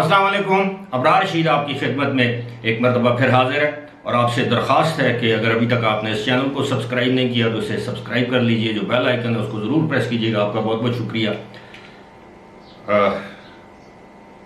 السلام علیکم. ابرار رشید آپ کی خدمت میں ایک مرتبہ پھر حاضر ہے اور آپ سے درخواست ہے کہ اگر ابھی تک آپ نے اس چینل کو سبسکرائب نہیں کیا تو اسے سبسکرائب کر لیجئے. جو بیل آئیکن ہے اس کو ضرور پریس کیجئے گا. آپ کا بہت بہت شکریہ.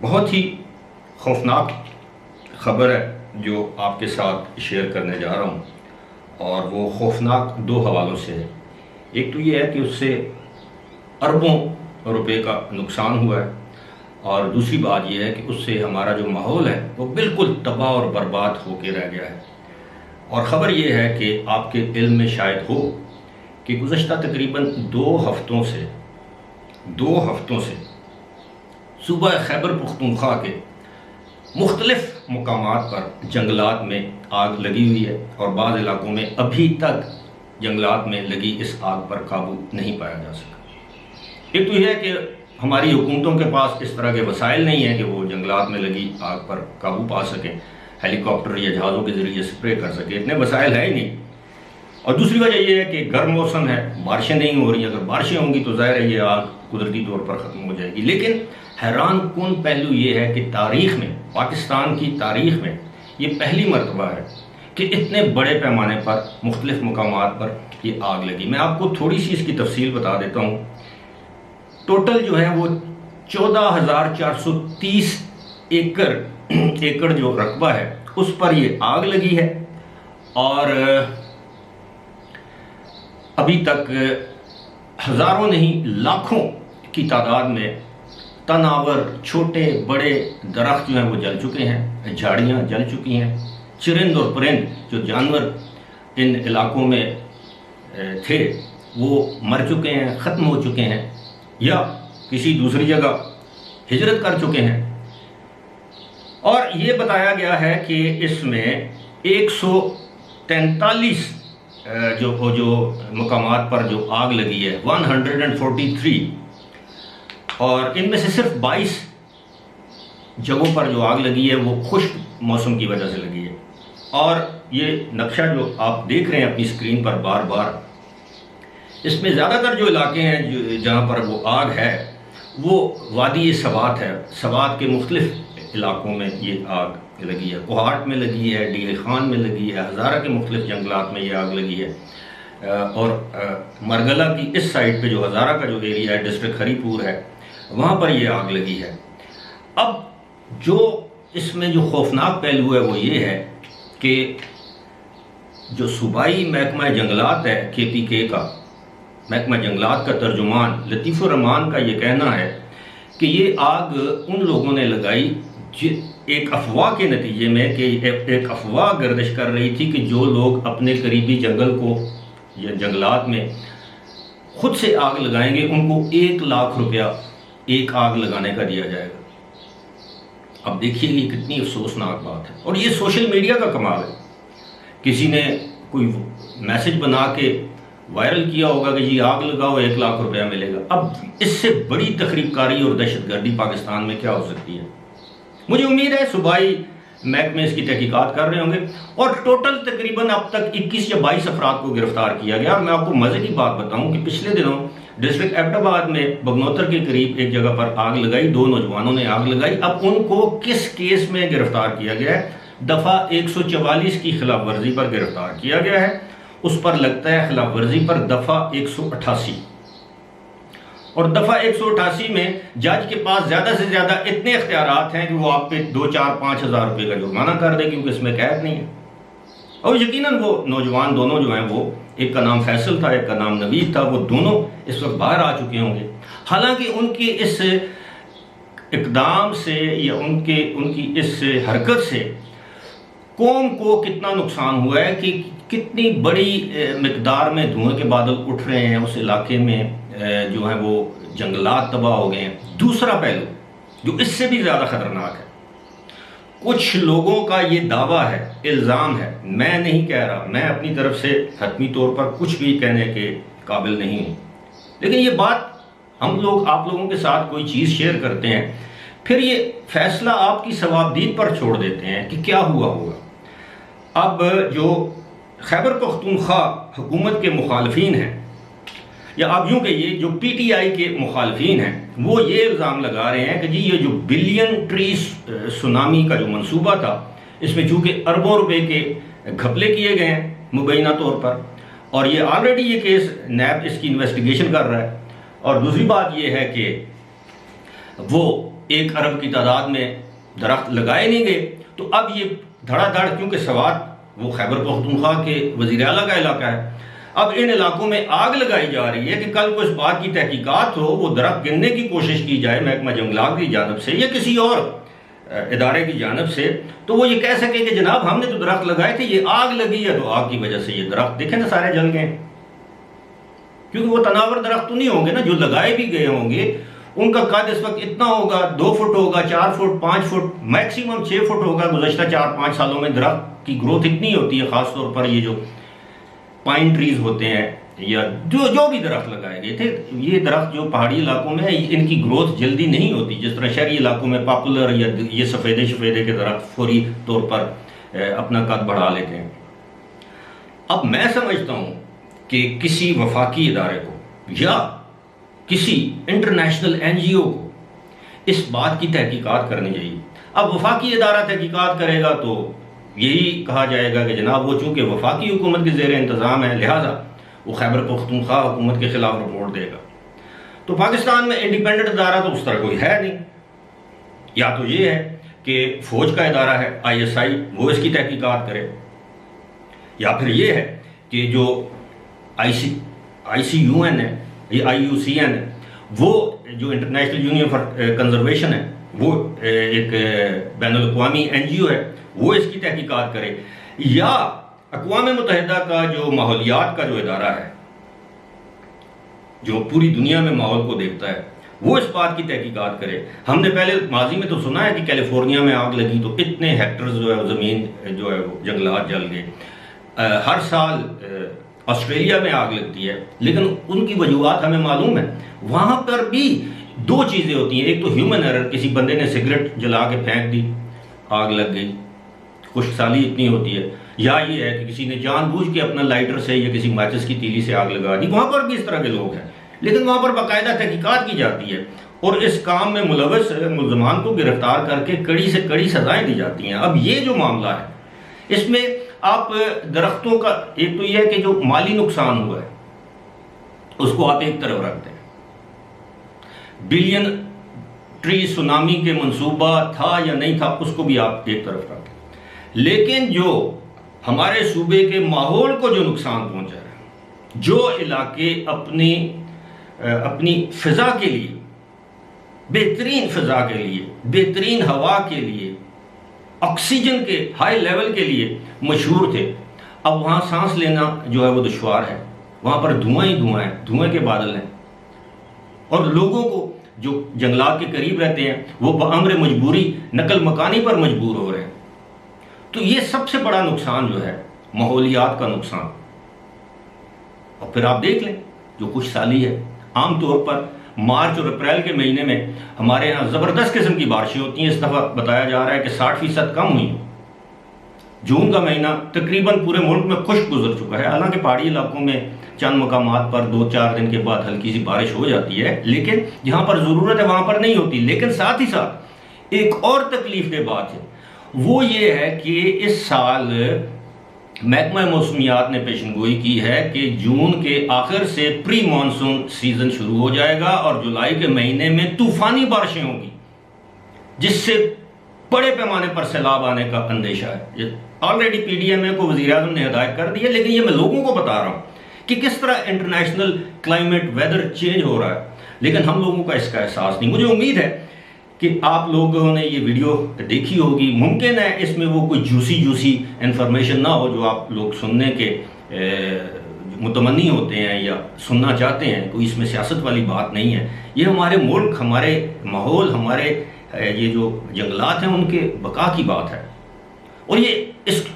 بہت ہی خوفناک خبر ہے جو آپ کے ساتھ شیئر کرنے جا رہا ہوں، اور وہ خوفناک دو حوالوں سے ہے. ایک تو یہ ہے کہ اس سے اربوں روپے کا نقصان ہوا ہے، اور دوسری بات یہ ہے کہ اس سے ہمارا جو ماحول ہے وہ بالکل تباہ اور برباد ہو کے رہ گیا ہے. اور خبر یہ ہے کہ آپ کے علم میں شاید ہو کہ گزشتہ تقریباً دو ہفتوں سے صوبہ خیبر پختونخوا کے مختلف مقامات پر جنگلات میں آگ لگی ہوئی ہے، اور بعض علاقوں میں ابھی تک جنگلات میں لگی اس آگ پر قابو نہیں پایا جا سکا. ایک تو یہ ہے کہ ہماری حکومتوں کے پاس اس طرح کے وسائل نہیں ہیں کہ وہ جنگلات میں لگی آگ پر قابو پا سکیں، ہیلی کاپٹر یا جہازوں کے ذریعے سپرے کر سکیں. اتنے وسائل ہیں ہی نہیں. اور دوسری وجہ یہ ہے کہ گرم موسم ہے، بارشیں نہیں ہو رہی. اگر بارشیں ہوں گی تو ظاہر ہے یہ آگ قدرتی طور پر ختم ہو جائے گی. لیکن حیران کن پہلو یہ ہے کہ تاریخ میں، پاکستان کی تاریخ میں یہ پہلی مرتبہ ہے کہ اتنے بڑے پیمانے پر مختلف مقامات پر یہ آگ لگی. میں آپ کو تھوڑی سی اس کی تفصیل بتا دیتا ہوں. ٹوٹل جو ہے وہ 14,430 ایکڑ جو رقبہ ہے اس پر یہ آگ لگی ہے، اور ابھی تک ہزاروں نہیں لاکھوں کی تعداد میں تناور، چھوٹے بڑے درخت جو ہیں وہ جل چکے ہیں، جھاڑیاں جل چکی ہیں. چرند اور پرند جو جانور ان علاقوں میں تھے وہ مر چکے ہیں، ختم ہو چکے ہیں، یا کسی دوسری جگہ ہجرت کر چکے ہیں. اور یہ بتایا گیا ہے کہ اس میں 143 جو مقامات پر جو آگ لگی ہے 143، اور ان میں سے صرف 22 جگہوں پر جو آگ لگی ہے وہ خشک موسم کی وجہ سے لگی ہے. اور یہ نقشہ جو آپ دیکھ رہے ہیں اپنی اسکرین پر بار بار، اس میں زیادہ تر جو علاقے ہیں جہاں پر وہ آگ ہے وہ وادی سوات ہے. سوات کے مختلف علاقوں میں یہ آگ لگی ہے. کوہاٹ میں لگی ہے، ڈی خان میں لگی ہے، ہزارہ کے مختلف جنگلات میں یہ آگ لگی ہے. اور مرگلہ کی اس سائڈ پہ جو ہزارہ کا جو ایریا ہے، ڈسٹرکٹ ہری پور ہے، وہاں پر یہ آگ لگی ہے. اب جو اس میں جو خوفناک پہلو ہے وہ یہ ہے کہ جو صوبائی محکمہ جنگلات ہے KPK کا، محکمہ جنگلات کا ترجمان لطیف الرحمان کا یہ کہنا ہے کہ یہ آگ ان لوگوں نے لگائی ایک افواہ کے نتیجے میں، کہ ایک افواہ گردش کر رہی تھی کہ جو لوگ اپنے قریبی جنگل کو یا جنگلات میں خود سے آگ لگائیں گے ان کو 1 لاکھ روپیہ ایک آگ لگانے کا دیا جائے گا. اب دیکھیے یہ کتنی افسوسناک بات ہے. اور یہ سوشل میڈیا کا کمال ہے. کسی نے کوئی میسج بنا کے وائرل کیا ہوگا کہ جی آگ لگاؤ 1 لاکھ روپیہ ملے گا. اب اس سے بڑی تخریب کاری اور دہشت گردی پاکستان میں کیا ہو سکتی ہے؟ مجھے امید ہے صوبائی محکمے اس کی تحقیقات کر رہے ہوں گے. اور ٹوٹل تقریباً اب تک 21 یا 22 افراد کو گرفتار کیا گیا. اور میں آپ کو مزے کی بات بتاؤں کہ پچھلے دنوں ڈسٹرکٹ ایبٹ آباد میں بگنوتر کے قریب ایک جگہ پر آگ لگائی، 2 نوجوانوں نے آگ لگائی. اب ان کو کس کیس میں گرفتار کیا گیا ہے؟ دفعہ 144 کی خلاف ورزی پر گرفتار کیا گیا ہے. اس پر لگتا ہے خلاف ورزی پر دفعہ 188، اور دفعہ 188 میں جج کے پاس زیادہ سے زیادہ اتنے اختیارات ہیں کہ وہ آپ پہ 2، 4، 5 ہزار روپے کا جرمانہ کر دے، کیونکہ اس میں قید نہیں ہے. اور یقیناً وہ نوجوان دونوں جو ہیں، وہ ایک کا نام فیصل تھا، ایک کا نام نوید تھا، وہ دونوں اس وقت باہر آ چکے ہوں گے. حالانکہ ان کی اس اقدام سے یا ان کی اس حرکت سے قوم کو کتنا نقصان ہوا ہے، کہ کتنی بڑی مقدار میں دھوئیں کے بادل اٹھ رہے ہیں. اس علاقے میں جو ہیں وہ جنگلات تباہ ہو گئے ہیں. دوسرا پہلو جو اس سے بھی زیادہ خطرناک ہے، کچھ لوگوں کا یہ دعویٰ ہے، الزام ہے، میں نہیں کہہ رہا، میں اپنی طرف سے حتمی طور پر کچھ بھی کہنے کے قابل نہیں ہوں، لیکن یہ بات ہم لوگ آپ لوگوں کے ساتھ کوئی چیز شیئر کرتے ہیں، پھر یہ فیصلہ آپ کی ثوابدید پر چھوڑ دیتے ہیں کہ کیا ہوا ہوگا. اب جو خیبر پختونخوا حکومت کے مخالفین ہیں یا آپ یوں کہیے جو پی ٹی آئی کے مخالفین ہیں وہ یہ الزام لگا رہے ہیں کہ جی یہ جو بلین ٹری سونامی کا جو منصوبہ تھا اس میں چونکہ اربوں روپے کے گھپلے کیے گئے ہیں مبینہ طور پر، اور یہ آلریڈی یہ کیس نیب اس کی انویسٹیگیشن کر رہا ہے، اور دوسری بات یہ ہے کہ وہ 1 ارب کی تعداد میں درخت لگائے نہیں گئے، تو اب یہ دھڑا دھڑ، کیونکہ سوات وہ خیبر پختونخوا کے وزیر اعلیٰ کا علاقہ ہے، اب ان علاقوں میں آگ لگائی جا رہی ہے کہ کل کو اس بات کی تحقیقات ہو، وہ درخت گننے کی کوشش کی جائے محکمہ جنگلات کی جانب سے یا کسی اور ادارے کی جانب سے، تو وہ یہ کہہ سکے کہ جناب ہم نے تو درخت لگائے تھے، یہ آگ لگی ہے تو آگ کی وجہ سے یہ درخت دیکھیں نا سارے جل گئے، کیونکہ وہ تناور درخت تو نہیں ہوں گے نا، جو لگائے بھی گئے ہوں گے ان کا قد اس وقت اتنا ہوگا، 2 فٹ ہوگا، 4 فٹ، 5 فٹ، میکسیمم 6 فٹ ہوگا۔ گزشتہ 4-5 سالوں میں درخت کی گروتھ اتنی ہوتی ہے، خاص طور پر یہ جو پائن ٹریز ہوتے ہیں یا جو بھی درخت لگائے گئے تھے، یہ درخت جو پہاڑی علاقوں میں ان کی گروتھ جلدی نہیں ہوتی، جس طرح شہری علاقوں میں پاپولر یا یہ سفیدے کے درخت فوری طور پر اپنا قد بڑھا لیتے ہیں۔ اب میں سمجھتا ہوں کہ کسی وفاقی ادارے کو یا کسی انٹرنیشنل NGO کو اس بات کی تحقیقات کرنی چاہیے۔ اب وفاقی ادارہ تحقیقات کرے گا تو یہی کہا جائے گا کہ جناب وہ چونکہ وفاقی حکومت کے زیر انتظام ہے، لہٰذا وہ خیبر پختونخوا حکومت کے خلاف رپورٹ دے گا۔ تو پاکستان میں انڈیپینڈنٹ ادارہ تو اس طرح کوئی ہے نہیں، یا تو یہ ہے کہ فوج کا ادارہ ہے ISI، وہ اس کی تحقیقات کرے، یا پھر یہ ہے کہ جو ICUN ہے یا IUCN ہے، وہ جو انٹرنیشنل یونین فار کنزرویشن ہے، وہ ایک بین الاقوامی NGO ہے، وہ اس کی تحقیقات کرے، یا اقوام متحدہ کا جو ماحولیات کا جو ادارہ ہے جو پوری دنیا میں ماحول کو دیکھتا ہے، وہ اس بات کی تحقیقات کرے۔ ہم نے پہلے ماضی میں تو سنا ہے کہ کیلیفورنیا میں آگ لگی تو اتنے ہیکٹرز جو ہے زمین جو ہے وہ جنگلات جل گئے، ہر سال آسٹریلیا میں آگ لگتی ہے، لیکن ان کی وجوہات ہمیں معلوم ہے۔ وہاں پر بھی 2 چیزیں ہوتی ہیں، ایک تو ہیومن ایرر، کسی بندے نے سگریٹ جلا کے پھینک دی، آگ لگ گئی، خشک سالی اتنی ہوتی ہے، یا یہ ہے کہ کسی نے جان بوجھ کے اپنا لائٹر سے یا کسی ماچس کی تیلی سے آگ لگا دی۔ وہاں پر بھی اس طرح کے لوگ ہیں، لیکن وہاں پر باقاعدہ تحقیقات کی جاتی ہے اور اس کام میں ملوث ملزمان کو گرفتار کر کے کڑی سے کڑی سزائیں دی جاتی ہیں۔ اب یہ جو معاملہ ہے اس میں آپ درختوں کا ایک تو یہ ہے کہ جو مالی نقصان ہوا ہے اس کو آپ ایک طرف رکھتے ہیں، بلین ٹری سونامی کے منصوبہ تھا یا نہیں تھا اس کو بھی آپ ایک طرف رکھتے ہیں، لیکن جو ہمارے صوبے کے ماحول کو جو نقصان پہنچا ہے، جو علاقے اپنی فضا کے لیے، بہترین فضا کے لیے، بہترین ہوا کے لیے، آکسیجن کے ہائی لیول کے لیے مشہور تھے، اب وہاں سانس لینا جو ہے وہ دشوار ہے، وہاں پر دھواں ہی دھواں ہے، دھوئیں کے بادل ہیں، اور لوگوں کو جو جنگلات کے قریب رہتے ہیں وہ بامر مجبوری نقل مکانی پر مجبور ہو رہے ہیں۔ تو یہ سب سے بڑا نقصان جو ہے ماحولیات کا نقصان۔ اور پھر آپ دیکھ لیں جو کچھ سالی ہے، عام طور پر مارچ اور اپریل کے مہینے میں ہمارے ہاں زبردست قسم کی بارشیں ہوتی ہیں، اس دفعہ بتایا جا رہا ہے کہ 60% کم ہوئی۔ جون کا مہینہ تقریباً پورے ملک میں خشک گزر چکا ہے، حالانکہ پہاڑی علاقوں میں چند مقامات پر 2-4 دن کے بعد ہلکی سی بارش ہو جاتی ہے، لیکن جہاں پر ضرورت ہے وہاں پر نہیں ہوتی۔ لیکن ساتھ ہی ساتھ ایک اور تکلیف دہ بات ہے، وہ یہ ہے کہ اس سال محکمہ موسمیات نے پیشن گوئی کی ہے کہ جون کے آخر سے پری مانسون سیزن شروع ہو جائے گا اور جولائی کے مہینے میں طوفانی بارشیں ہوں گی، جس سے بڑے پیمانے پر سیلاب آنے کا اندیشہ ہے۔ آلریڈی PDMA کو وزیر اعظم نے ہدایت کر دی ہے، لیکن یہ میں لوگوں کو بتا رہا ہوں کہ کس طرح انٹرنیشنل کلائمیٹ ویدر چینج ہو رہا ہے، لیکن ہم لوگوں کا اس کا احساس نہیں۔ مجھے امید ہے کہ آپ لوگوں نے یہ ویڈیو دیکھی ہوگی، ممکن ہے اس میں وہ کوئی جوسی انفارمیشن نہ ہو جو آپ لوگ سننے کے متمنی ہوتے ہیں یا سننا چاہتے ہیں، کوئی اس میں سیاست والی بات نہیں ہے۔ یہ ہمارے ملک، ہمارے ماحول، ہمارے یہ جو جنگلات ہیں ان کے بقا کی بات ہے، اور یہ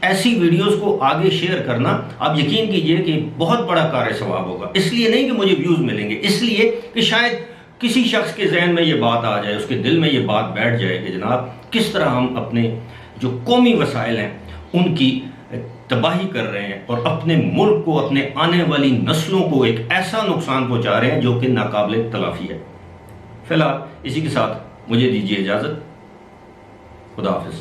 ایسی ویڈیوز کو آگے شیئر کرنا آپ یقین کیجئے کہ بہت بڑا کار ثواب ہوگا۔ اس لیے نہیں کہ مجھے ویوز ملیں گے، اس لیے کہ شاید کسی شخص کے ذہن میں یہ بات آ جائے، اس کے دل میں یہ بات بیٹھ جائے کہ جناب کس طرح ہم اپنے جو قومی وسائل ہیں ان کی تباہی کر رہے ہیں اور اپنے ملک کو، اپنے آنے والی نسلوں کو ایک ایسا نقصان پہنچا رہے ہیں جو کہ ناقابل تلافی ہے۔ فی الحال اسی کے ساتھ مجھے دیجیے اجازت، خدا حافظ۔